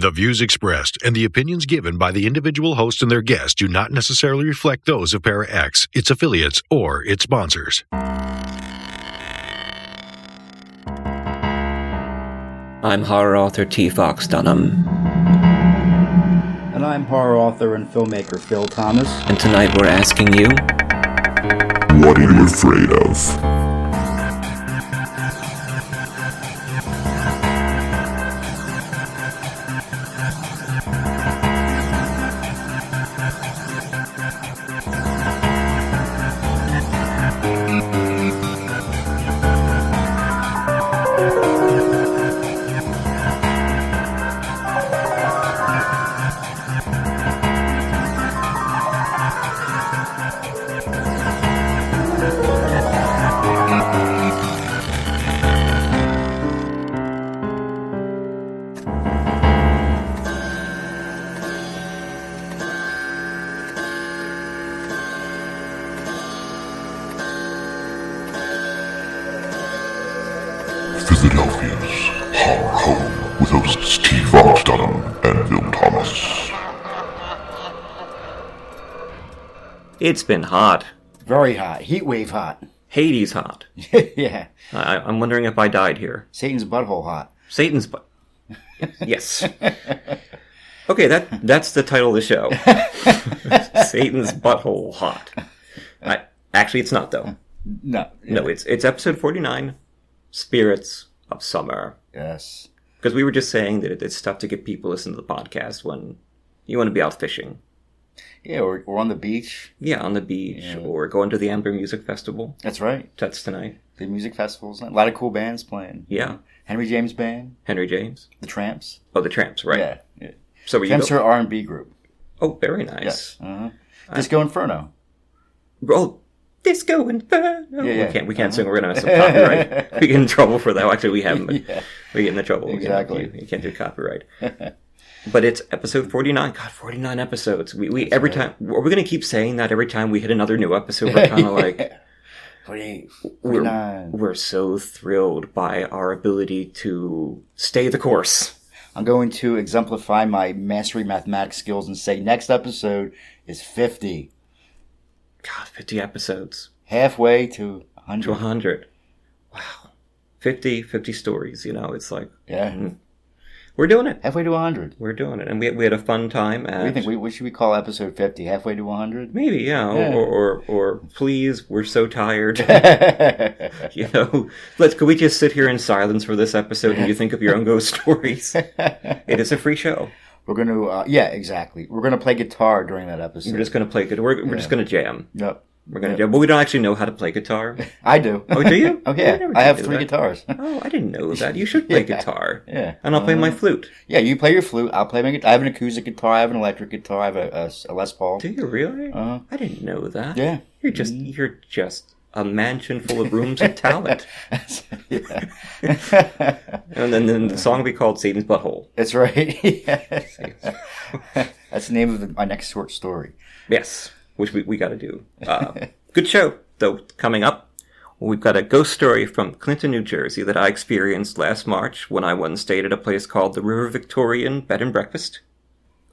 The views expressed and the opinions given by the individual host and their guests do not necessarily reflect those of Para X, its affiliates, or its sponsors. I'm horror author T. Fox Dunham. And I'm horror author and filmmaker Phil Thomas. And tonight we're asking you, what are you afraid of? Philadelphia's horror home with hosts T. Fox Dunham and Phil Thomas. it's been hot. Very hot. Heat wave hot. Hades hot. Yeah. I'm wondering if I died here. Satan's butthole hot. Satan's butt. Yes. Okay, that's the title of the show. Satan's butthole hot. Actually, it's not though. No. No, it's episode 49, Spirits of Summer. Yes. Because we were just saying that it's tough to get people to listen to the podcast when you want to be out fishing. Yeah, we're on the beach. Yeah, on the beach, or going to the Amber Music Festival. That's right. That's tonight. The music festival's night. A lot of cool bands playing. Yeah. Henry James Band. Henry James. The Tramps. Oh, the Tramps, right. Yeah. So were you Tramps are R&B group. Oh, very nice. Yes. Disco Inferno. Oh, Disco Inferno. Yeah. We can't sing. We're going to mess up copyright. We get in trouble for that. Actually, we haven't. But we get in trouble. Exactly. You can't do copyright. But it's episode 49. God, 49 episodes. We every time. Are we going to keep saying that every time we hit another new episode? We're kind of like... 48, 49. We're so thrilled by our ability to stay the course. I'm going to exemplify my mastery mathematics skills and say next episode is 50. God, 50 episodes. Halfway to 100. To 100. Wow. 50 stories, it's like... Yeah. We're doing it. Halfway to 100. We're doing it. And we had a fun time. What do you think? What should we call episode 50? Halfway to 100? Maybe, yeah. Or please, we're so tired. Could we just sit here in silence for this episode and you think of your own ghost stories? It is a free show. We're going to, exactly. We're going to play guitar during that episode. We're just going to play guitar. We're just going to jam. Yep. We're going to jam. But we don't actually know how to play guitar. I do. Oh, do you? Oh, yeah. I have 3 guitars. Oh, I didn't know that. You should play guitar. Yeah. And I'll play my flute. Yeah, you play your flute. I'll play my guitar. I have an acoustic guitar. I have an electric guitar. I have a Les Paul. Do you really? I didn't know that. Yeah. You're just a mansion full of rooms of talent. Yeah. And then the song will be called Satan's Butthole. That's right. Yes. That's the name of my next short story. Yes, which we got to do. Good show, though, coming up. We've got a ghost story from Clinton, New Jersey that I experienced last March when I once stayed at a place called the River Victorian Bed and Breakfast.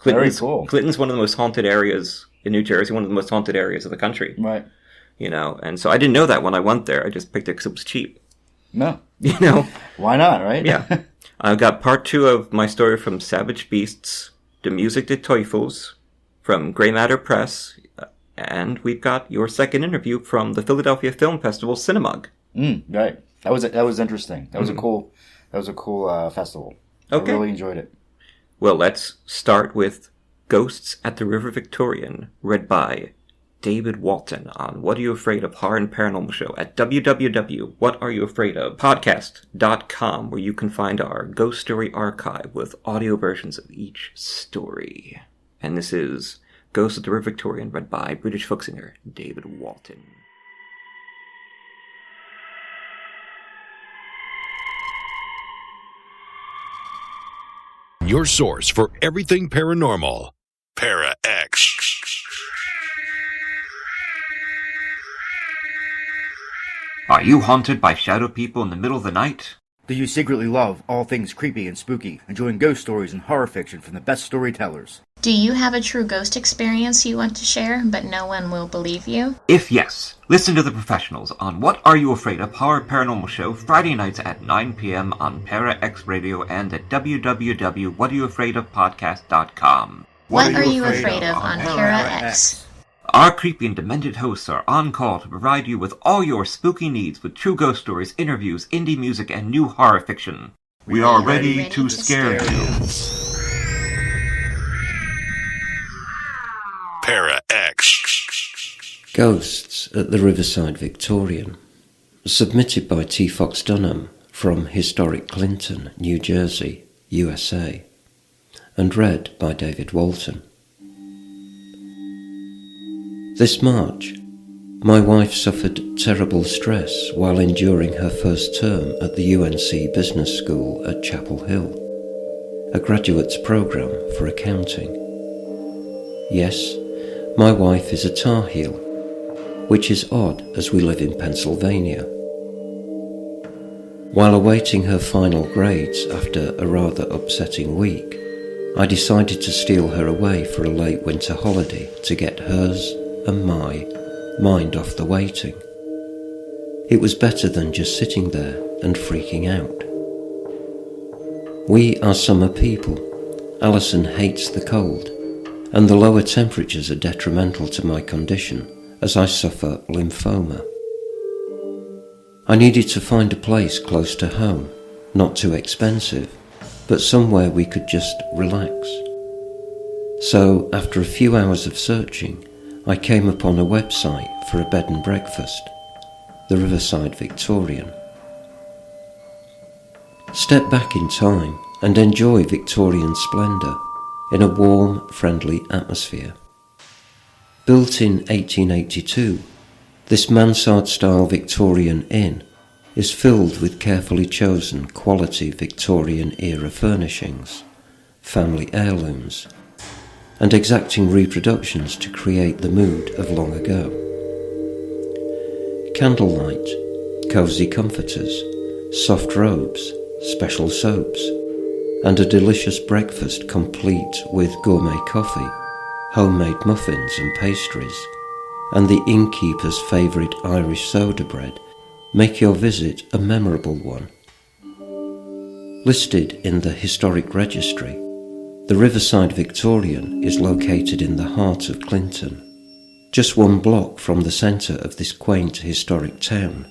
Very cool. Clinton's one of the most haunted areas in New Jersey, one of the most haunted areas of the country. Right. And so I didn't know that when I went there. I just picked it because it was cheap. No. Why not, right? Yeah. I've got part 2 of my story from Savage Beasts, The Music de Teufels, from Grey Matter Press, and we've got your second interview from the Philadelphia Film Festival Cinemug. Right. That was interesting. That was a cool festival. Okay. I really enjoyed it. Well, let's start with Ghosts at the River Victorian, read by David Walton on What Are You Afraid of? Horror and Paranormal Show at www.whatareyoufraidofpodcast.com, where you can find our ghost story archive with audio versions of each story. And this is Ghosts at the River Victorian, read by British folk singer David Walton. Your source for everything paranormal. Para X. Are you haunted by shadow people in the middle of the night? Do you secretly love all things creepy and spooky, enjoying ghost stories and horror fiction from the best storytellers? Do you have a true ghost experience you want to share, but no one will believe you? If yes, listen to the professionals on What Are You Afraid Of? Horror Paranormal Show Friday nights at 9 p.m. on Para X Radio and at www.whatareyouafraidofpodcast.com. What Are You Afraid Of on Para X? Our creepy and demented hosts are on call to provide you with all your spooky needs with true ghost stories, interviews, indie music, and new horror fiction. We are ready to scare you. Para X. Ghosts at the Riverside Victorian. Submitted by T. Fox Dunham from historic Clinton, New Jersey, USA. And read by David Walton. This March, my wife suffered terrible stress while enduring her first term at the UNC Business School at Chapel Hill, a graduate's program for accounting. Yes, my wife is a Tar Heel, which is odd as we live in Pennsylvania. While awaiting her final grades after a rather upsetting week, I decided to steal her away for a late winter holiday to get hers and my mind off the waiting. It was better than just sitting there and freaking out. We are summer people. Alison hates the cold, and the lower temperatures are detrimental to my condition as I suffer lymphoma. I needed to find a place close to home, not too expensive, but somewhere we could just relax. So, after a few hours of searching, I came upon a website for a bed and breakfast, the Riverside Victorian. Step back in time and enjoy Victorian splendour in a warm, friendly atmosphere. Built in 1882, this mansard-style Victorian inn is filled with carefully chosen quality Victorian-era furnishings, family heirlooms, and exacting reproductions to create the mood of long ago. Candlelight, cosy comforters, soft robes, special soaps, and a delicious breakfast complete with gourmet coffee, homemade muffins and pastries, and the innkeeper's favourite Irish soda bread make your visit a memorable one. Listed in the Historic Registry, the Riverside Victorian is located in the heart of Clinton, just 1 block from the centre of this quaint historic town.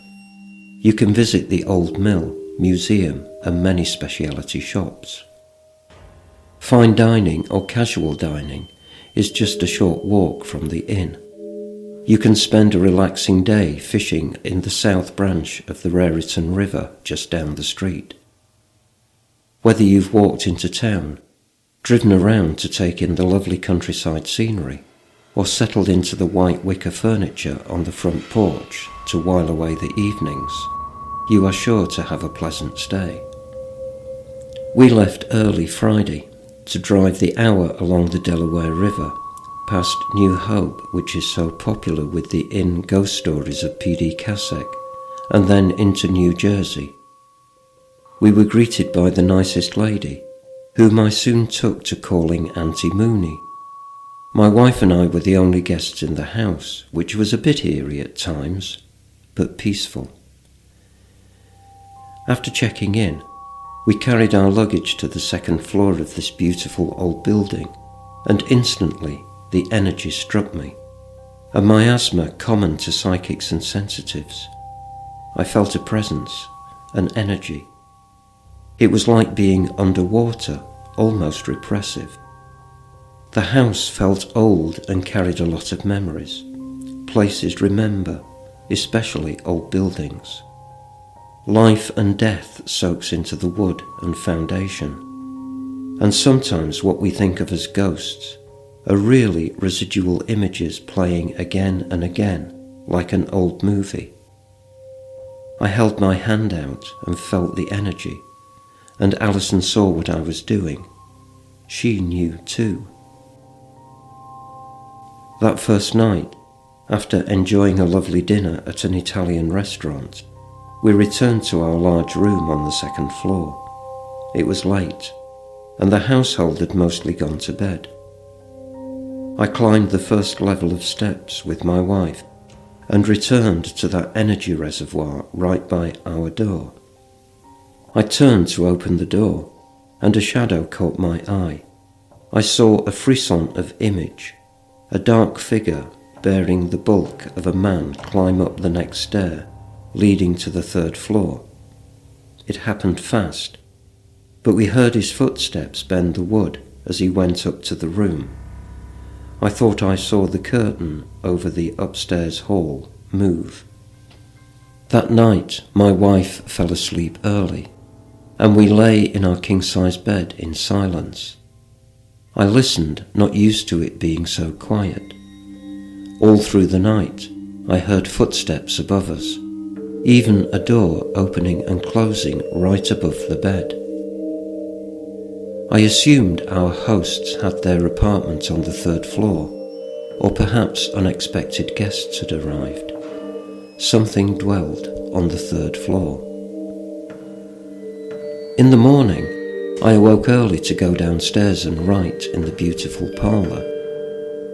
You can visit the old mill, museum and many specialty shops. Fine dining or casual dining is just a short walk from the inn. You can spend a relaxing day fishing in the south branch of the Raritan River just down the street. Whether you've walked into town, driven around to take in the lovely countryside scenery, or settled into the white wicker furniture on the front porch to while away the evenings, you are sure to have a pleasant stay. We left early Friday to drive the hour along the Delaware River, past New Hope, which is so popular with the inn ghost stories of P.D. Kasek, and then into New Jersey. We were greeted by the nicest lady, whom I soon took to calling Auntie Mooney. My wife and I were the only guests in the house, which was a bit eerie at times, but peaceful. After checking in, we carried our luggage to the second floor of this beautiful old building, and instantly the energy struck me, a miasma common to psychics and sensitives. I felt a presence, an energy. It was like being underwater, almost repressive. The house felt old and carried a lot of memories, places remember, especially old buildings. Life and death soaks into the wood and foundation, and sometimes what we think of as ghosts are really residual images playing again and again, like an old movie. I held my hand out and felt the energy, and Alison saw what I was doing. She knew too. That first night, after enjoying a lovely dinner at an Italian restaurant, We returned to our large room on the second floor. It was late, and the household had mostly gone to bed. I climbed the first level of steps with my wife and returned to that energy reservoir right by our door. I turned to open the door, and a shadow caught my eye. I saw a frisson of image, a dark figure bearing the bulk of a man climb up the next stair, leading to the third floor. It happened fast, but we heard his footsteps bend the wood as he went up to the room. I thought I saw the curtain over the upstairs hall move. That night, my wife fell asleep early, and we lay in our king-size bed in silence. I listened, not used to it being so quiet. All through the night, I heard footsteps above us, even a door opening and closing right above the bed. I assumed our hosts had their apartment on the third floor, or perhaps unexpected guests had arrived. Something dwelled on the third floor. In the morning, I awoke early to go downstairs and write in the beautiful parlour.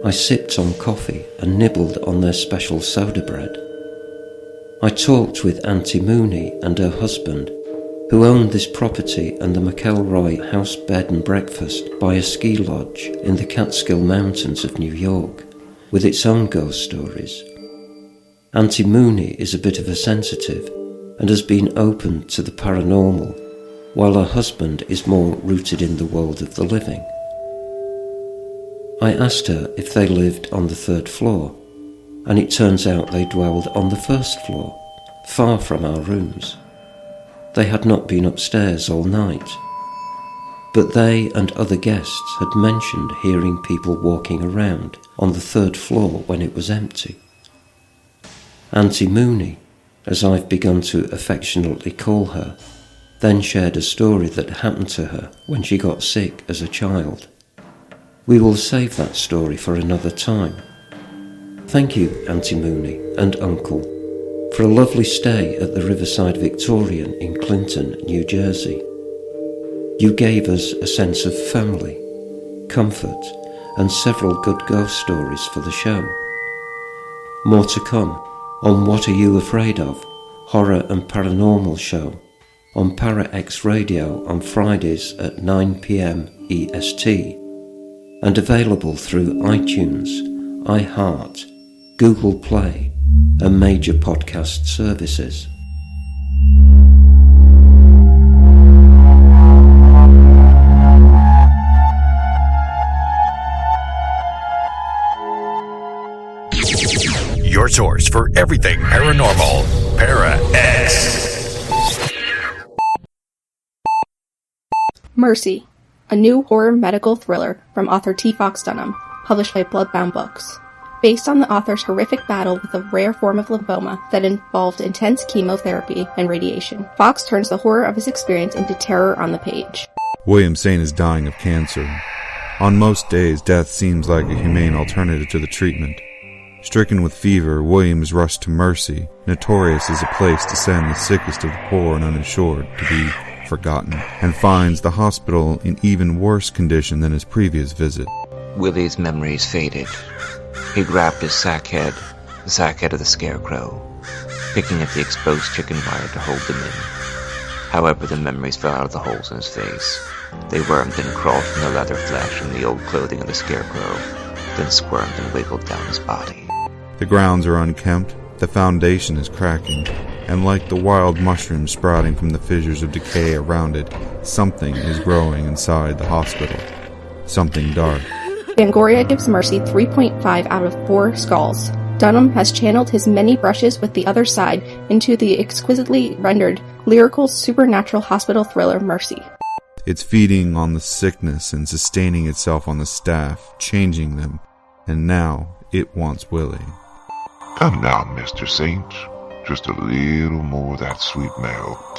I sipped on coffee and nibbled on their special soda bread. I talked with Auntie Mooney and her husband, who owned this property and the McElroy House Bed and Breakfast by a ski lodge in the Catskill Mountains of New York, with its own ghost stories. Auntie Mooney is a bit of a sensitive and has been open to the paranormal, while her husband is more rooted in the world of the living. I asked her if they lived on the third floor, and it turns out they dwelled on the first floor, far from our rooms. They had not been upstairs all night, but they and other guests had mentioned hearing people walking around on the third floor when it was empty. Auntie Mooney, as I've begun to affectionately call her, then shared a story that happened to her when she got sick as a child. We will save that story for another time. Thank you, Auntie Mooney and Uncle, for a lovely stay at the Riverside Victorian in Clinton, New Jersey. You gave us a sense of family, comfort, and several good ghost stories for the show. More to come on What Are You Afraid Of? Horror and Paranormal Show on ParaX Radio on Fridays at 9 p.m. EST, and available through iTunes, iHeart, Google Play, and major podcast services. Your source for everything paranormal, ParaX. Mercy, a new horror medical thriller from author T. Fox Dunham, published by Bloodbound Books. Based on the author's horrific battle with a rare form of lymphoma that involved intense chemotherapy and radiation, Fox turns the horror of his experience into terror on the page. William Saint is dying of cancer. On most days, death seems like a humane alternative to the treatment. Stricken with fever, William is rushed to Mercy, notorious as a place to send the sickest of the poor and uninsured to be forgotten, and finds the hospital in even worse condition than his previous visit. Willie's memories faded. He grabbed his sack head of the scarecrow, picking at the exposed chicken wire to hold them in. However, the memories fell out of the holes in his face. They wormed and crawled from the leather flesh and the old clothing of the scarecrow, then squirmed and wiggled down his body. The grounds are unkempt, the foundation is cracking, and like the wild mushrooms sprouting from the fissures of decay around it, something is growing inside the hospital. Something dark. Fangoria gives Mercy 3.5 out of 4 skulls. Dunham has channeled his many brushes with the other side into the exquisitely rendered, lyrical, supernatural hospital thriller Mercy. It's feeding on the sickness and sustaining itself on the staff, changing them, and now it wants Willie. Come now, Mr. Saint. Just a little more of that sweet milk.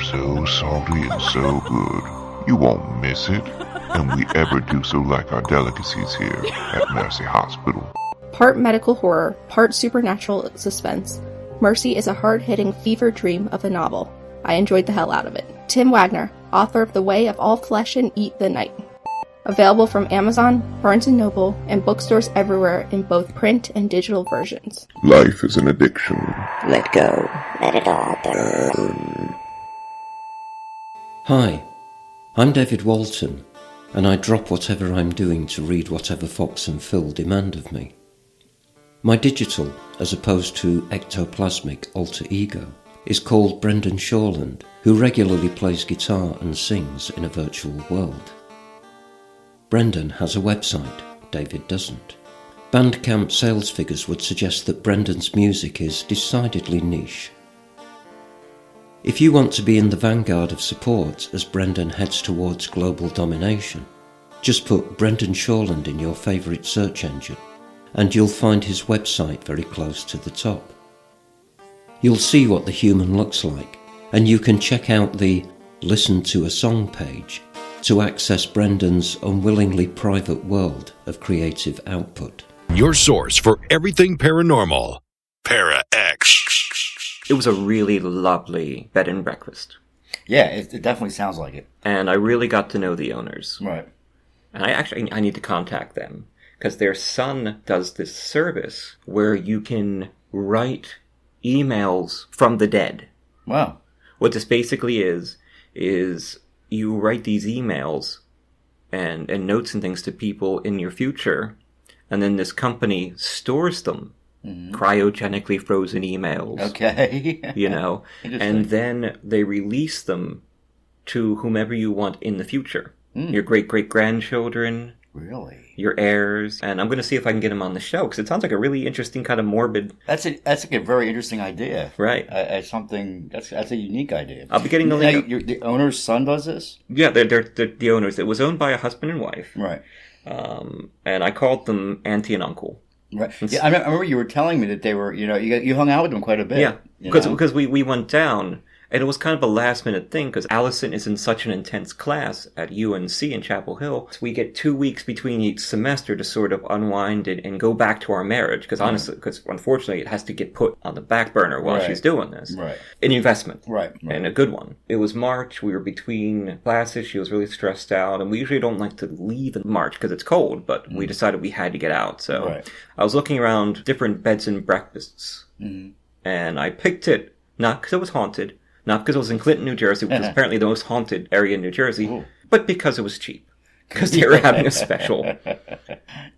So salty and so good. You won't miss it. And we ever do so like our delicacies here at Mercy Hospital. Part medical horror, part supernatural suspense. Mercy is a hard-hitting fever dream of a novel. I enjoyed the hell out of it. Tim Wagner, author of The Way of All Flesh and Eat the Night. Available from Amazon, Barnes & Noble, and bookstores everywhere in both print and digital versions. Life is an addiction. Let go. Let it all burn. Hi, I'm David Walton, and I drop whatever I'm doing to read whatever Fox and Phil demand of me. My digital, as opposed to ectoplasmic alter ego, is called Brendan Shawland, who regularly plays guitar and sings in a virtual world. Brendan has a website, David doesn't. Bandcamp sales figures would suggest that Brendan's music is decidedly niche. If you want to be in the vanguard of support as Brendan heads towards global domination, just put Brendan Shawland in your favourite search engine, and you'll find his website very close to the top. You'll see what the human looks like, and you can check out the Listen to a Song page to access Brendan's unwillingly private world of creative output. Your source for everything paranormal. Para X. It was a really lovely bed and breakfast. Yeah, it definitely sounds like it. And I really got to know the owners. Right. And I need to contact them, because their son does this service where you can write emails from the dead. Wow. What this basically is you write these emails and notes and things to people in your future, and then this company stores them. Mm-hmm. Cryogenically frozen emails. Okay. And then they release them to whomever you want in the future. Your great-great-grandchildren. Really? Your heirs. And I'm going to see if I can get them on the show, because it sounds like a really interesting kind of morbid... That's like a very interesting idea. Right. That's a unique idea. I'll be getting the link. The owner's son does this? Yeah, they're the owners. It was owned by a husband and wife. Right. And I called them auntie and uncle. Right. Yeah, I remember you were telling me that they were, you hung out with them quite a bit. Yeah, because we went down, and it was kind of a last-minute thing, because Allison is in such an intense class at UNC in Chapel Hill. So we get 2 weeks between each semester to sort of unwind and go back to our marriage, because unfortunately, it has to get put on the back burner while she's doing this. Right. An investment. Right. And a good one. It was March. We were between classes. She was really stressed out, and we usually don't like to leave in March because it's cold, but we decided we had to get out. So I was looking around different beds and breakfasts, and I picked it, not because it was haunted, not because it was in Clinton, New Jersey, which is apparently the most haunted area in New Jersey, but because it was cheap. Because they were having a special.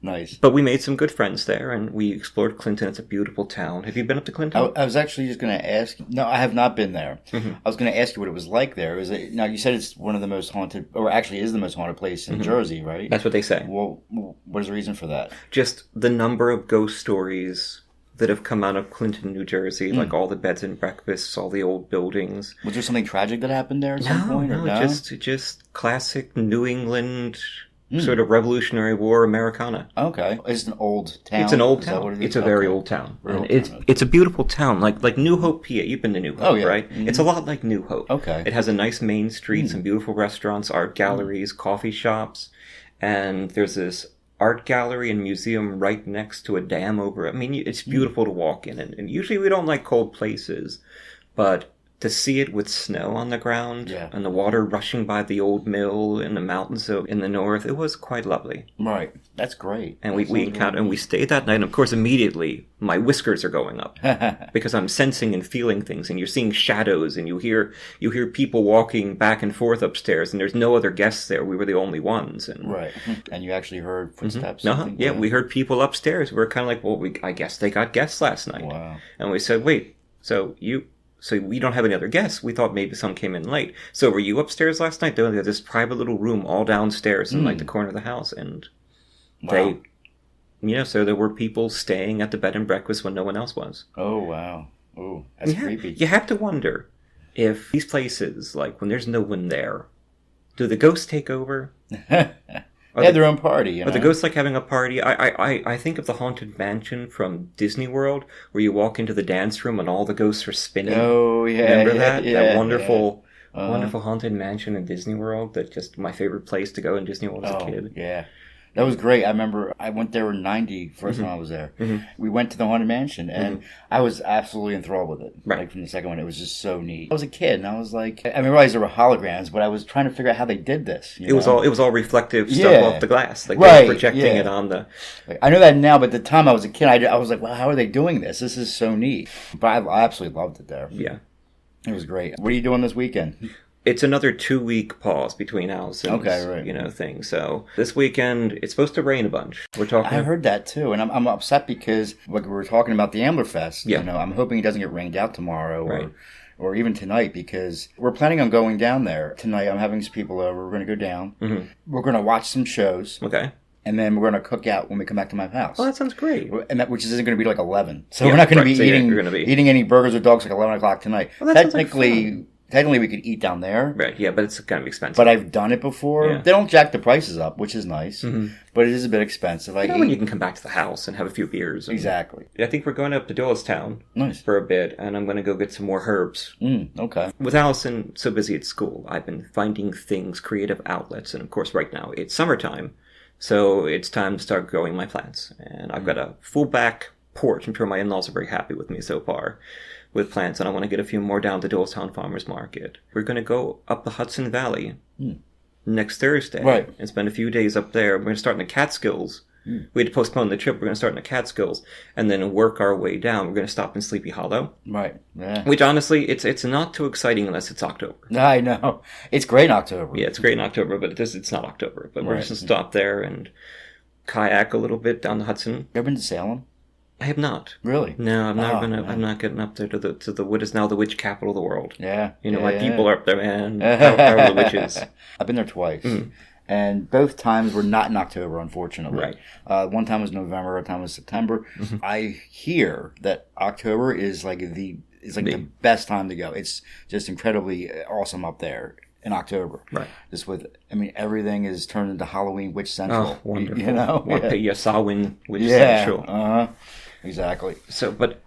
Nice. But we made some good friends there, and we explored Clinton. It's a beautiful town. Have you been up to Clinton? I was actually just going to ask. No, I have not been there. Mm-hmm. I was going to ask you what it was like there. Now, you said it's one of the most haunted, or actually is the most haunted place in Jersey, right? That's what they say. Well, what is the reason for that? Just the number of ghost stories that have come out of Clinton, New Jersey, like all the beds and breakfasts, all the old buildings. Was there something tragic that happened there at some point? No, just classic New England sort of Revolutionary War Americana. Okay. It's an old town? It's an old town. It's a very old town. It's a beautiful town, like New Hope, PA. You've been to New Hope, right? Mm-hmm. It's a lot like New Hope. Okay. It has a nice main street, some beautiful restaurants, art galleries, coffee shops, and there's this art gallery and museum right next to a dam over. I mean, it's beautiful to walk in, and usually we don't like cold places, but to see it with snow on the ground and the water rushing by the old mill in the mountains in the north, it was quite lovely. Right, that's great. And we encountered, and we stayed that night. And of course, immediately my whiskers are going up because I'm sensing and feeling things, and you're seeing shadows, and you hear people walking back and forth upstairs, and there's no other guests there. We were the only ones, right. And you actually heard footsteps. Yeah, we heard people upstairs. We were kind of like, well, I guess they got guests last night. Wow. And we said, wait, so we don't have any other guests. We thought maybe some came in late. So were you upstairs last night? They had this private little room all downstairs in like the corner of the house, and so there were people staying at the bed and breakfast when no one else was. Oh wow! Oh, that's creepy. You have to wonder if these places, like when there's no one there, do the ghosts take over? They had their own party. Are the ghosts like having a party? I think of the Haunted Mansion from Disney World, where you walk into the dance room and all the ghosts are spinning. Oh, yeah. Remember that? That wonderful Haunted Mansion in Disney World? That's just my favorite place to go in Disney World as a kid. Yeah. That was great. I remember I went there in 90, first time I was there. We went to the Haunted Mansion, and I was absolutely enthralled with it. Right. Like, from the second one, it was just so neat. I was a kid, and I was like, I realized there were holograms, but I was trying to figure out how they did this. It was all reflective stuff off the glass. Like, they were projecting it on the... Like, I know that now, but at the time I was a kid, I was like, wow, how are they doing this? This is so neat. But I absolutely loved it there. Yeah. It was great. What are you doing this weekend? It's another 2-week pause between Allison's, thing. So this weekend, it's supposed to rain a bunch. We're talking. I heard that too, and I'm upset because, like, we were talking about the Ambler Fest. Yeah. I'm hoping it doesn't get rained out tomorrow or even tonight, because we're planning on going down there tonight. I'm having some people over. We're going to go down. We're going to watch some shows. Okay. And then we're going to cook out when we come back to my house. Oh, that sounds great. And which isn't going to be like 11. So we're not going to be eating any burgers or dogs like 11 o'clock tonight. Well, that Technically, we could eat down there. Right, yeah, but it's kind of expensive. But I've done it before. Yeah. They don't jack the prices up, which is nice. But it is a bit expensive. When you can come back to the house and have a few beers. Exactly. I think we're going up to Doylestown for a bit, and I'm going to go get some more herbs. Okay. With Allison so busy at school, I've been finding creative outlets. And, of course, right now it's summertime, so it's time to start growing my plants. And I've got a full back porch. I'm sure my in-laws are very happy with me so far. With plants, and I want to get a few more down to Doylestown Farmers Market. We're going to go up the Hudson Valley next Thursday and spend a few days up there. We're going to start in the Catskills. We had to postpone the trip. We're going to start in the Catskills and then work our way down. We're going to stop in Sleepy Hollow. Right. Yeah. Which, honestly, it's not too exciting unless it's October. I know. It's great in October. Yeah, it's great in October, but it's not October. But we're just going to stop there and kayak a little bit down the Hudson. You ever been to Salem? I have not. Really? No, I'm not getting up there to the what is now the witch capital of the world. Yeah. My people are up there, man. How are the witches? I've been there twice. And both times were not in October, unfortunately. Right. One time was November, one time was September. I hear that October is the best time to go. It's just incredibly awesome up there in October. Right. Just everything is turned into Halloween Witch Central. Oh, wonderful. Samhain Witch Central. Exactly. So, but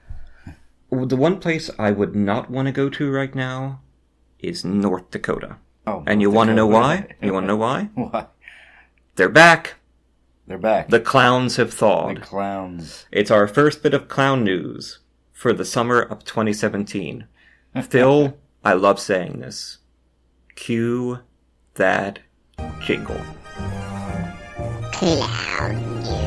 the one place I would not want to go to right now is North Dakota. Oh, and you want to know why? You want to know why? Why? They're back. They're back. The clowns have thawed. The clowns. It's our first bit of clown news for the summer of 2017. Phil, I love saying this. Cue that jingle. Clown news.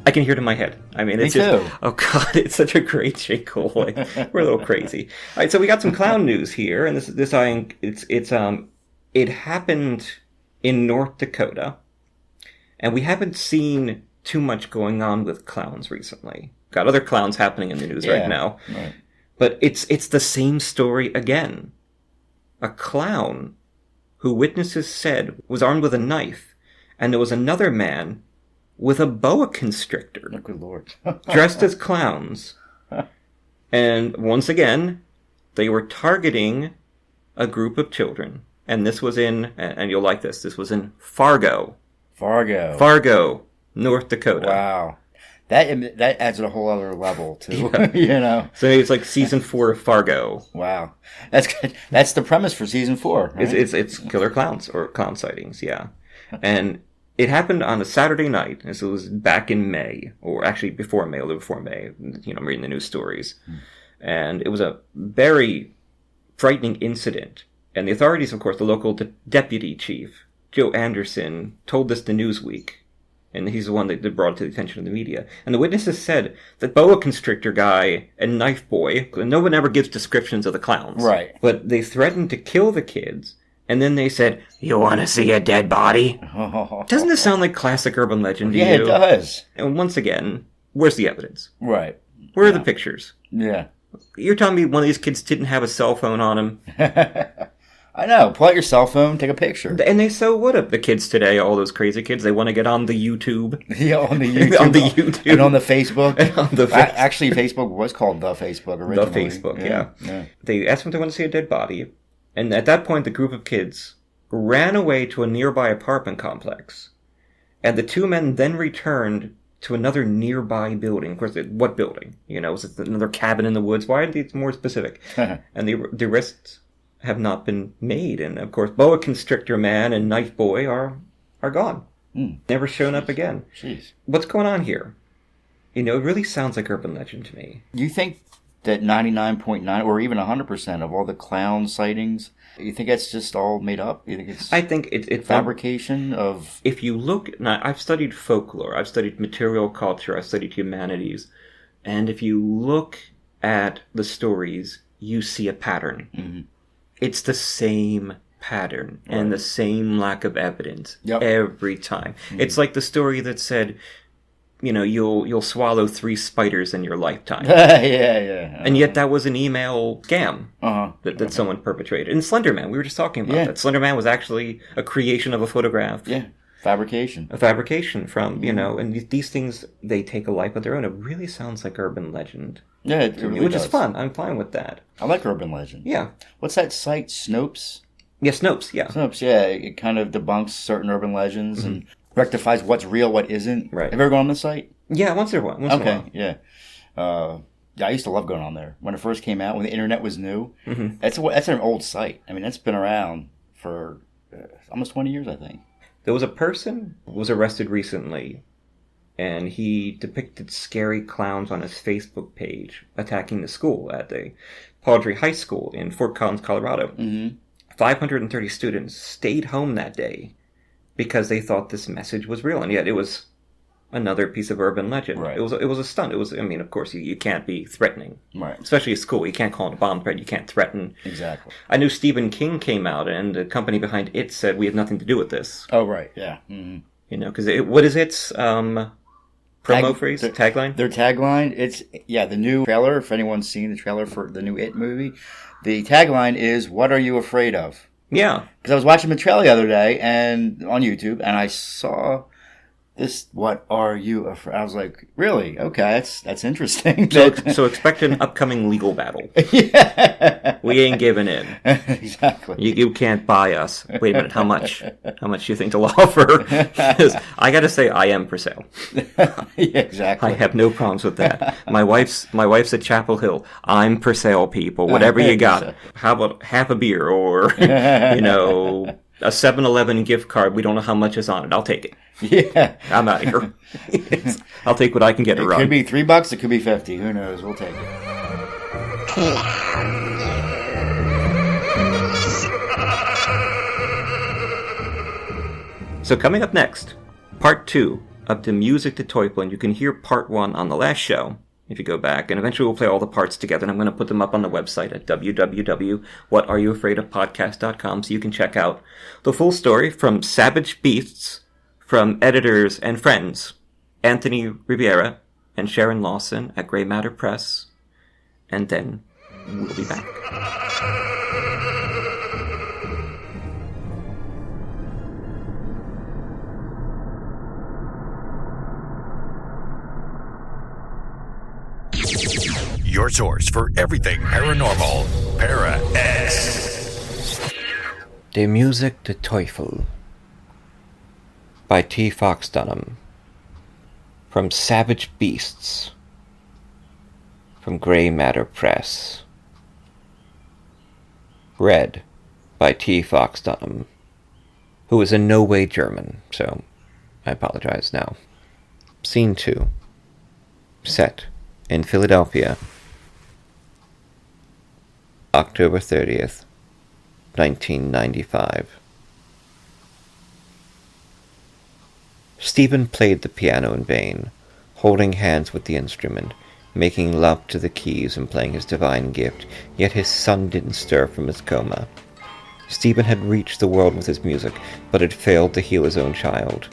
I can hear it in my head. It's just, oh God, it's such a great jingle. We're a little crazy. All right, so we got some clown news here, and it happened in North Dakota, and we haven't seen too much going on with clowns recently. Got other clowns happening in the news right now, but it's the same story again. A clown who witnesses said was armed with a knife, and there was another man with a boa constrictor. Oh, good Lord. Dressed as clowns. And once again, they were targeting a group of children. And this was and you'll like this was in Fargo. Fargo, North Dakota. Wow. That adds a whole other level to, So it's like season 4 of Fargo. Wow. That's good. That's the premise for season 4. Right? It's killer clowns or clown sightings, yeah. And it happened on a Saturday night, and so it was back in May, or actually before May, a little before May. I'm reading the news stories. And it was a very frightening incident. And the authorities, of course, the local deputy chief, Joe Anderson, told this to Newsweek. And he's the one that brought it to the attention of the media. And the witnesses said that boa constrictor guy and knife boy, no one ever gives descriptions of the clowns. Right. But they threatened to kill the kids. And then they said, "You want to see a dead body?" Doesn't this sound like classic urban legend to you? Yeah, it does. And once again, where's the evidence? Right. Where are the pictures? Yeah. You're telling me one of these kids didn't have a cell phone on him? I know. Pull out your cell phone, take a picture. And they so would have. The kids today, all those crazy kids, they want to get on the YouTube. Yeah, on the YouTube. On the YouTube. And on the Facebook. And on the Actually, Facebook was called The Facebook originally. The Facebook, yeah. They asked them if they want to see a dead body. And at that point, the group of kids ran away to a nearby apartment complex. And the two men then returned to another nearby building. Of course, what building? Was it another cabin in the woods? Why are these more specific? And they risked have not been made. And, of course, Boa Constrictor Man and Knife Boy are gone. Never shown up again. Jeez. What's going on here? It really sounds like urban legend to me. You think that 99.9 or even 100% of all the clown sightings, you think that's just all made up? You think it's I think it's fabrication of... If you look... Now, I've studied folklore. I've studied material culture. I've studied humanities. And if you look at the stories, you see a pattern. Mm-hmm. It's the same pattern and the same lack of evidence every time. Mm-hmm. It's like the story that said, you'll swallow 3 spiders in your lifetime. Yeah. And yet that was an email scam that someone perpetrated. And Slender Man, we were just talking about that. Slender Man was actually a creation of a photograph. Yeah. Fabrication. A fabrication from, and these things, they take a life of their own. It really sounds like urban legend. Yeah, it really Which does. is fun. I'm fine with that. I like urban legend. Yeah. What's that site, Snopes? Yeah, Snopes, yeah. Snopes, yeah. It kind of debunks certain urban legends and rectifies what's real, what isn't. Right. Have you ever gone on the site? Yeah, once in a while. Yeah. I used to love going on there. When it first came out, when the internet was new, that's an old site. I mean, that's been around for almost 20 years, I think. There was a person who was arrested recently, and he depicted scary clowns on his Facebook page attacking the school at the Padre High School in Fort Collins, Colorado. 530 students stayed home that day because they thought this message was real, and yet it was another piece of urban legend. Right. It was a stunt. It was, of course, you can't be threatening. Right. Especially at school. You can't call it a bomb threat. You can't threaten. Exactly. I knew Stephen King came out, and the company behind it said, we have nothing to do with this. Oh, right. Yeah. Mm-hmm. Because what is its promo phrase? Tagline? Their tagline, it's, the new trailer, if anyone's seen the trailer for the new It movie, the tagline is, "What are you afraid of?" Yeah. Because I was watching the trailer the other day and on YouTube, and I saw this, "What are you afraid?" I was like, really? Okay, that's interesting. So expect an upcoming legal battle. Yeah. We ain't giving in. Exactly. You can't buy us. Wait a minute, how much? How much do you think they'll offer? Because I gotta say, I am for sale. Yeah, exactly. I have no problems with that. My wife's at Chapel Hill. I'm for sale, people. Whatever you got. How about half a beer or, a 7-Eleven gift card? We don't know how much is on it. I'll take it. Yeah. I'm out of here. I'll take what I can get it around. It could be $3, it could be 50. Who knows? We'll take it. So coming up next, part 2 of the Music to Teufel. You can hear part 1 on the last show if you go back, and eventually we'll play all the parts together, and I'm going to put them up on the website at www.whatareyoufraidofpodcast.com so you can check out the full story from Savage Beasts, from editors and friends Anthony Riviera and Sharon Lawson at Grey Matter Press, and then we'll be back. Your source for everything paranormal, Para-X. Der Music de Teufel by T. Fox Dunham. From Savage Beasts. From Grey Matter Press. Read by T. Fox Dunham, who is in no way German, so I apologize now. Scene 2. Set in Philadelphia, October 30th, 1995. Stephen played the piano in vain, holding hands with the instrument, making love to the keys and playing his divine gift, yet his son didn't stir from his coma. Stephen had reached the world with his music, but had failed to heal his own child.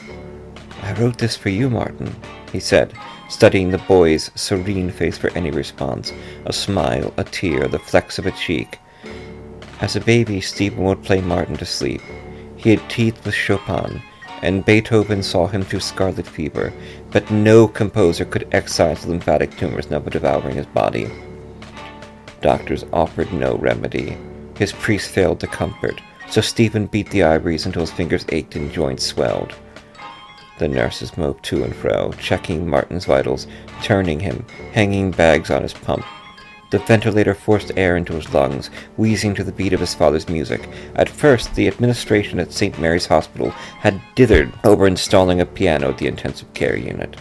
"I wrote this for you, Martin," he said, studying the boy's serene face for any response, a smile, a tear, the flex of a cheek. As a baby, Stephen would play Martin to sleep. He had teeth with Chopin, and Beethoven saw him through scarlet fever, but no composer could excise the lymphatic tumors never devouring his body. Doctors offered no remedy. His priest failed to comfort, so Stephen beat the ivories until his fingers ached and joints swelled. The nurses moved to and fro, checking Martin's vitals, turning him, hanging bags on his pump. The ventilator forced air into his lungs, wheezing to the beat of his father's music. At first, the administration at St. Mary's Hospital had dithered over installing a piano at the intensive care unit.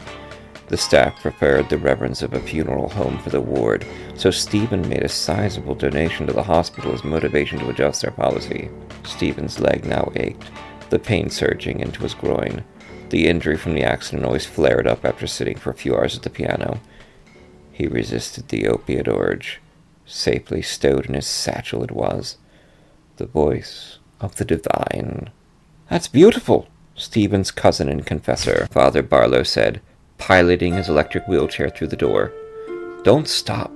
The staff preferred the reverence of a funeral home for the ward, so Stephen made a sizable donation to the hospital as motivation to adjust their policy. Stephen's leg now ached, the pain surging into his groin. The injury from the accident always flared up after sitting for a few hours at the piano. He resisted the opiate urge. Safely stowed in his satchel it was. The voice of the divine. "That's beautiful," Stephen's cousin and confessor, Father Barlow, said, piloting his electric wheelchair through the door. "Don't stop.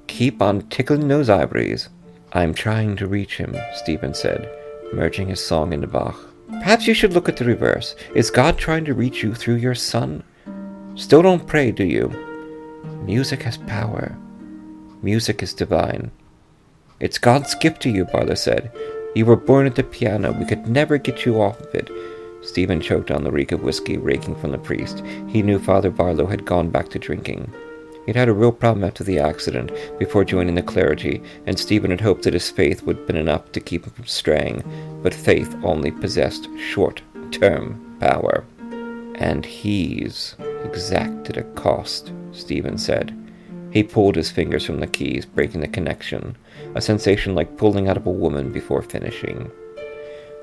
Keep on tickling those ivories." "I'm trying to reach him," Stephen said, merging his song into Bach. "Perhaps you should look at the reverse. Is God trying to reach you through your son? Still don't pray, do you? Music has power. Music is divine." "It's God's gift to you," Barlow said. "You were born at the piano. We could never get you off of it." Stephen choked on the reek of whiskey raking from the priest. He knew Father Barlow had gone back to drinking. He'd had a real problem after the accident, before joining the clergy, and Stephen had hoped that his faith would have been enough to keep him from straying, but faith only possessed short-term power. "And he's exacted a cost," Stephen said. He pulled his fingers from the keys, breaking the connection, a sensation like pulling out of a woman before finishing.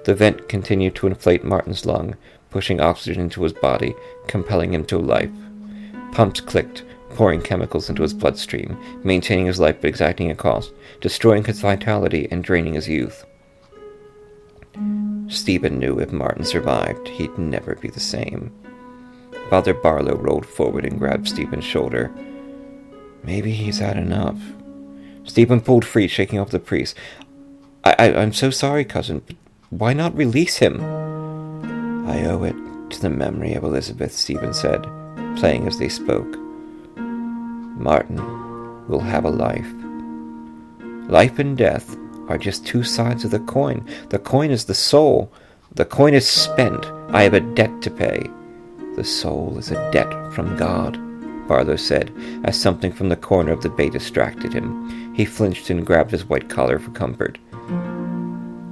The vent continued to inflate Martin's lung, pushing oxygen into his body, compelling him to life. Pumps clicked, pouring chemicals into his bloodstream, maintaining his life but exacting a cost, destroying his vitality and draining his youth. Stephen knew if Martin survived, he'd never be the same. Father Barlow rolled forward and grabbed Stephen's shoulder. "Maybe he's had enough." Stephen pulled free, shaking off the priest. I'm so sorry, cousin, but why not release him?" "I owe it to the memory of Elizabeth," Stephen said, playing as they spoke. "Martin will have a life. Life and death are just two sides of the coin. The coin is the soul. The coin is spent. I have a debt to pay. The soul is a debt from God," Barlow said, as something from the corner of the bay distracted him. He flinched and grabbed his white collar for comfort.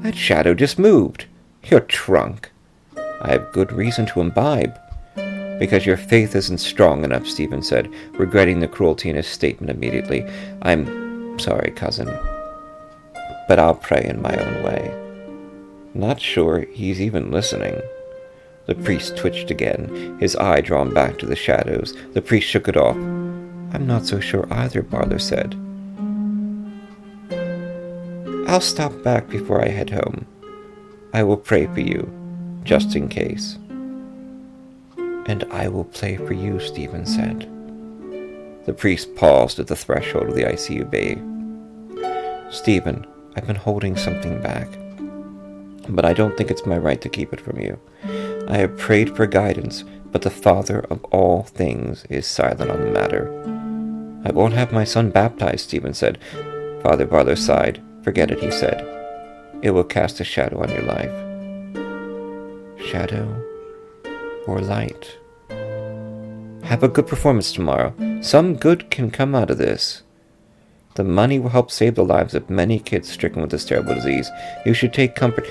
"That shadow just moved. You're drunk." "I have good reason to imbibe." "Because your faith isn't strong enough," Stephen said, regretting the cruelty in his statement immediately. "I'm sorry, cousin, but I'll pray in my own way." Not sure he's even listening. The priest twitched again, his eye drawn back to the shadows. The priest shook it off. "I'm not so sure either," Barlow said. "I'll stop back before I head home. I will pray for you, just in case." "And I will pray for you," Stephen said. The priest paused at the threshold of the ICU bay. "Stephen, I've been holding something back, but I don't think it's my right to keep it from you. I have prayed for guidance, but the Father of all things is silent on the matter." "I won't have my son baptized," Stephen said. Father Barlow sighed. "Forget it," he said. "It will cast a shadow on your life." Shadow or light? "Have a good performance tomorrow. Some good can come out of this. The money will help save the lives of many kids stricken with this terrible disease. You should take comfort."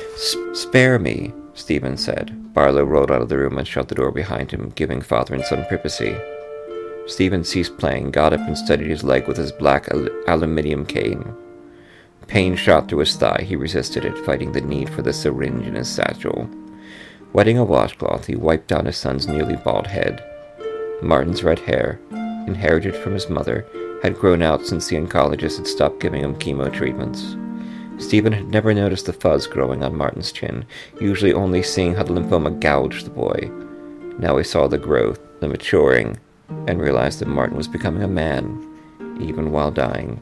"Spare me," Stephen said. Barlow rolled out of the room and shut the door behind him, giving father and son privacy. Stephen ceased playing, got up and steadied his leg with his black aluminium cane. Pain shot through his thigh. He resisted it, fighting the need for the syringe in his satchel. Wetting a washcloth, he wiped down his son's nearly bald head. Martin's red hair, inherited from his mother, had grown out since the oncologist had stopped giving him chemo treatments. Stephen had never noticed the fuzz growing on Martin's chin, usually only seeing how the lymphoma gouged the boy. Now he saw the growth, the maturing, and realized that Martin was becoming a man, even while dying.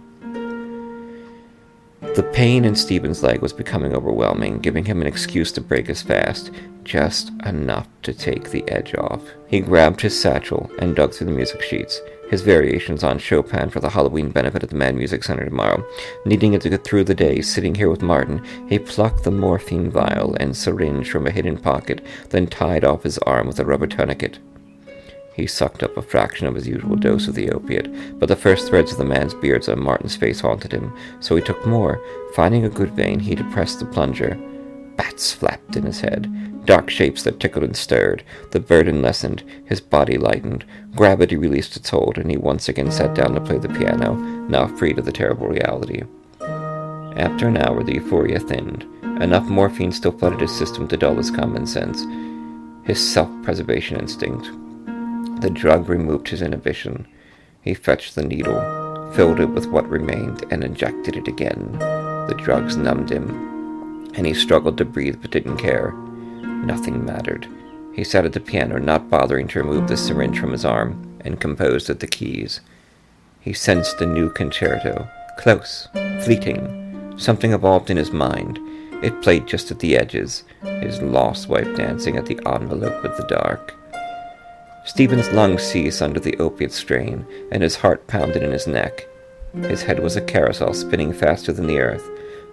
The pain in Stephen's leg was becoming overwhelming, giving him an excuse to break his fast, just enough to take the edge off. He grabbed his satchel and dug through the music sheets, his variations on Chopin for the Halloween benefit at the Mad Music Center tomorrow. Needing it to get through the day, sitting here with Martin, he plucked the morphine vial and syringe from a hidden pocket, then tied off his arm with a rubber tourniquet. He sucked up a fraction of his usual dose of the opiate, but the first threads of the man's beards on Martin's face haunted him, so he took more. Finding a good vein, he depressed the plunger. Bats flapped in his head, dark shapes that tickled and stirred. The burden lessened, his body lightened. Gravity released its hold, and he once again sat down to play the piano, now freed of the terrible reality. After an hour, the euphoria thinned. Enough morphine still flooded his system to dull his common sense, his self-preservation instinct. The drug removed his inhibition. He fetched the needle, filled it with what remained, and injected it again. The drugs numbed him, and he struggled to breathe but didn't care. Nothing mattered. He sat at the piano, not bothering to remove the syringe from his arm, and composed at the keys. He sensed a new concerto, close, fleeting. Something evolved in his mind. It played just at the edges, his lost wife dancing at the envelope of the dark. Stephen's lungs seized under the opiate strain, and his heart pounded in his neck. His head was a carousel spinning faster than the earth.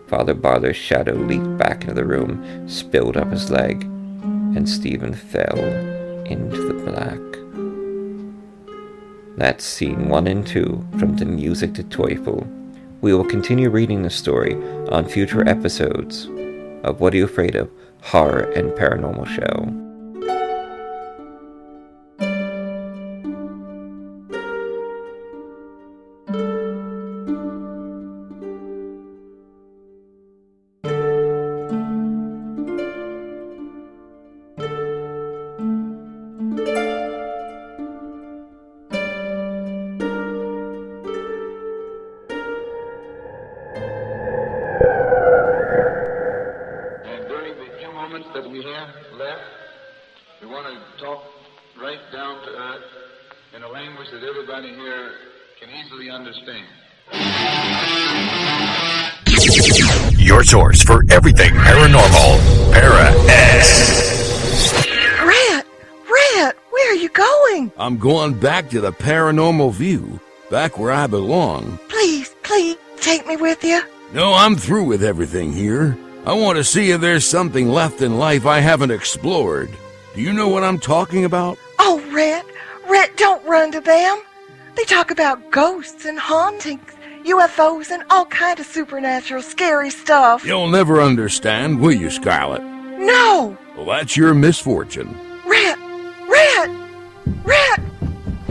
Father Barlow's shadow leaped back into the room, spilled up his leg, and Stephen fell into the black. That's scene 1 and 2 from The Music to Teufel. We will continue reading the story on future episodes of What Are You Afraid Of? Horror and Paranormal Show. That we have left, we want to talk right down to earth in a language that everybody here can easily understand. Your source for everything paranormal, Para-X. Rat, where are you going? I'm going back to the Paranormal View, back where I belong. Please, take me with you. No, I'm through with everything here. I want to see if there's something left in life I haven't explored. Do you know what I'm talking about? Oh, Rat, don't run to them. They talk about ghosts and hauntings, UFOs, and all kind of supernatural scary stuff. You'll never understand, will you, Scarlet? No! Well, that's your misfortune. Rat,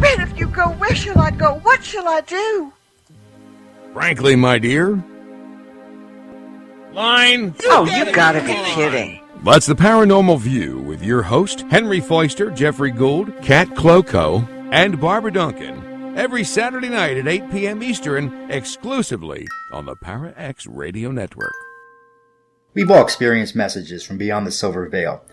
if you go, where shall I go? What shall I do? Frankly, my dear... Line! Oh, you gotta be kidding. That's the Paranormal View with your host, Henry Foister, Jeffrey Gould, Kat Cloco, and Barbara Duncan. Every Saturday night at 8 p.m. Eastern, exclusively on the Para-X Radio Network. We've all experienced messages from beyond the silver veil,